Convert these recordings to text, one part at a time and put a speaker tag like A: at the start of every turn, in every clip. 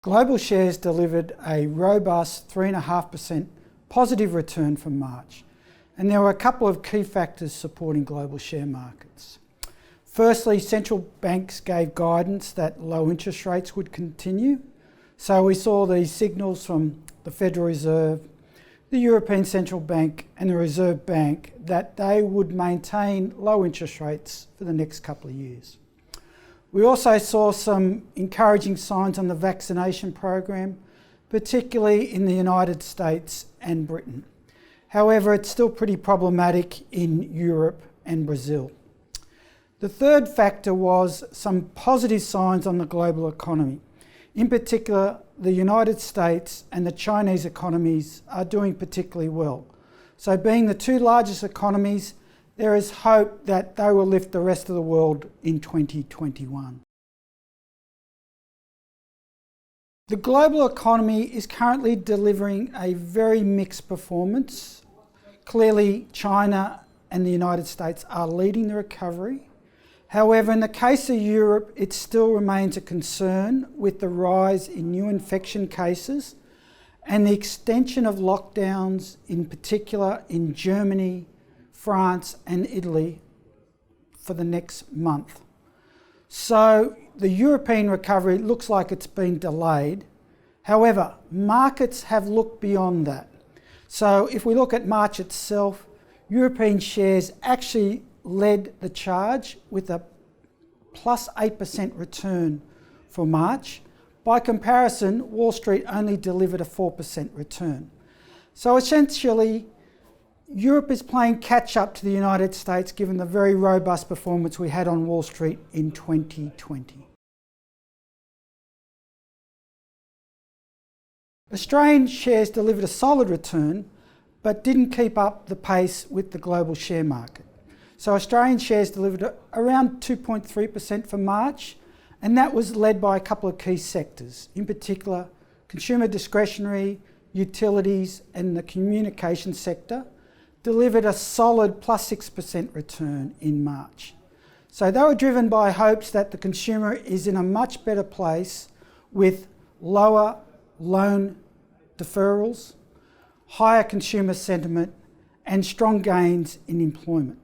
A: Global shares delivered a robust 3.5% positive return for March, and there were a couple of key factors supporting global share markets. Firstly, central banks gave guidance that low interest rates would continue, so we saw these signals from the Federal Reserve, the European Central Bank and the Reserve Bank that they would maintain low interest rates for the next couple of years. We also saw some encouraging signs on the vaccination program, particularly in the United States and Britain. However, it's still pretty problematic in Europe and Brazil. The third factor was some positive signs on the global economy. In particular, the United States and the Chinese economies are doing particularly well. So being the two largest economies, there is hope that they will lift the rest of the world in 2021. The global economy is currently delivering a very mixed performance. Clearly, China and the United States are leading the recovery. However, in the case of Europe, it still remains a concern with the rise in new infection cases and the extension of lockdowns, in particular in Germany, France and Italy for the next month. So the European recovery looks like it's been delayed. However, markets have looked beyond that. So if we look at March itself, European shares actually led the charge with a plus 8% return for March. By comparison, Wall Street only delivered a 4% return. So essentially, Europe is playing catch up to the United States given the very robust performance we had on Wall Street in 2020. Australian shares delivered a solid return but didn't keep up the pace with the global share market. So Australian shares delivered around 2.3% for March, and that was led by a couple of key sectors, in particular consumer discretionary, utilities and the communication sector delivered a solid plus 6% return in March. So they were driven by hopes that the consumer is in a much better place with lower loan deferrals, higher consumer sentiment and strong gains in employment.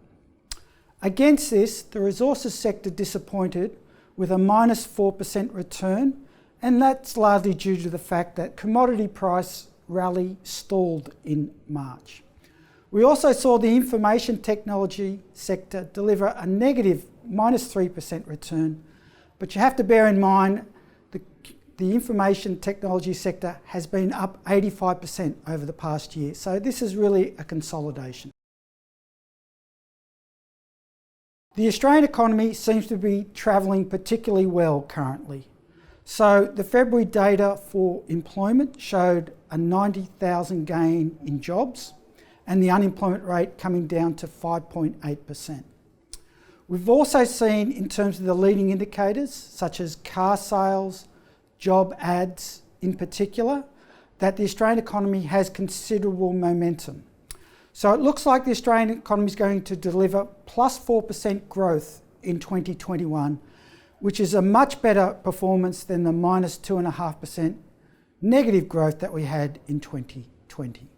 A: Against this, the resources sector disappointed with a minus 4% return, and that's largely due to the fact that commodity price rally stalled in March. We also saw the information technology sector deliver a negative minus 3% return, but you have to bear in mind the information technology sector has been up 85% over the past year, so this is really a consolidation. The Australian economy seems to be travelling particularly well currently. So the February data for employment showed a 90,000 gain in jobs and the unemployment rate coming down to 5.8%. We've also seen, in terms of the leading indicators, such as car sales, job ads in particular, that the Australian economy has considerable momentum. So it looks like the Australian economy is going to deliver plus 4% growth in 2021, which is a much better performance than the minus 2.5% negative growth that we had in 2020.